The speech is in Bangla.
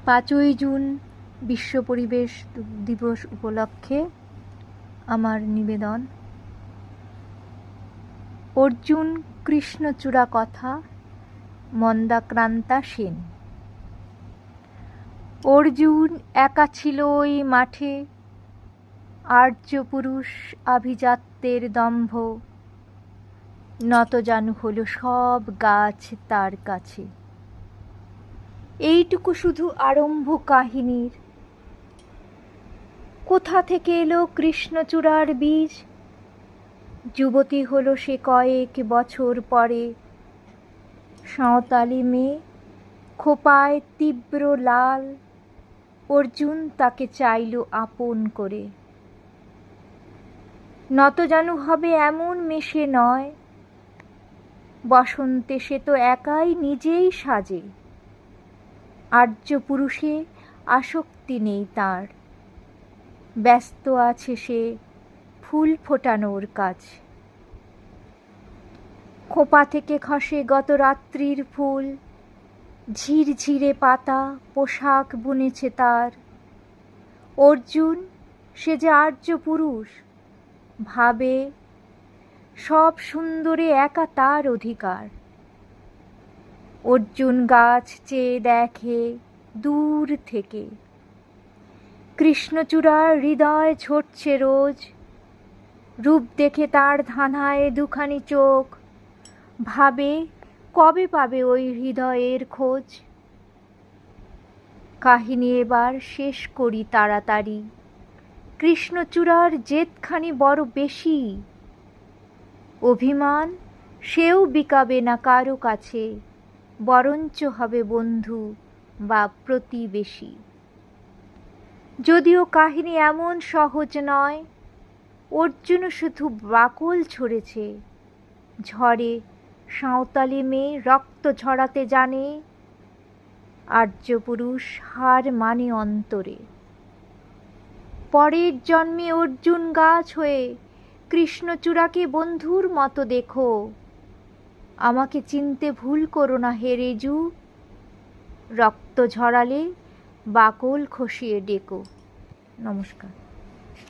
5ই জুন বিশ্ব পরিবেশ দিবস উপলক্ষে আমার নিবেদন অর্জুন কৃষ্ণচূড়া কথা মন্দাক্রান্তা সেন। অর্জুন একা ছিল ওই মাঠে, আর্যপুরুষ আভিজাত্যের দম্ভ, নতজানু হলো সব গাছ তার কাছে। এইটুকু শুধু আরম্ভ কাহিনীর। কোথা থেকে এলো কৃষ্ণচূড়ার বীজ? যুবতী হলো সে কয়েক বছর পরে, সাঁওতালি মেয়ে, খোঁপায় তীব্র লাল। অর্জুন তাকে চাইল আপন করে। নতজানু হবে এমন মেশে নয়, বসন্তে সে তো একাই নিজেই সাজে। আর্য পুরুষে আসক্তি নেই তার, ব্যস্ত আছে সে ফুল ফোটানোর কাজ। খোঁপা থেকে খসে গত রাত্রির ফুল, ঝিরঝিরে পাতা পোশাক বুনেছে তার। অর্জুন সে যে আর্য পুরুষ, ভাবে সব সুন্দরে একা তার অধিকার। অর্জুন গাছ চেয়ে দেখে দূর থেকে, কৃষ্ণচূড়ার হৃদয় ঝরছে রোজ। রূপ দেখে তার ধাঁধায় দুখানি চোখ, ভাবে কবে পাবে ওই হৃদয়ের খোঁজ। কাহিনী এবার শেষ করি তাড়াতাড়ি, কৃষ্ণচূড়ার জেদখানি বড় বেশি। অভিমান সেও বিকাবে না কারো কাছে, বরঞ্চ হবে বন্ধু বা প্রতিবেশী। যদিও কাহিনী এমন সহজ নয়, অর্জুনও শুধু বাকল ছড়েছে। ঝড়ে সাঁওতালি মেয়ে রক্ত ঝরাতে জানে, আর্য পুরুষ হার মানে অন্তরে। পরের জন্মে অর্জুন গাছ হয়ে কৃষ্ণচূড়াকে বন্ধুর মতো দেখো। আমাকে চিনতে ভুল করো না হে রেজু, রক্ত ঝরালে বাকল খসিয়ে ডেকো। নমস্কার।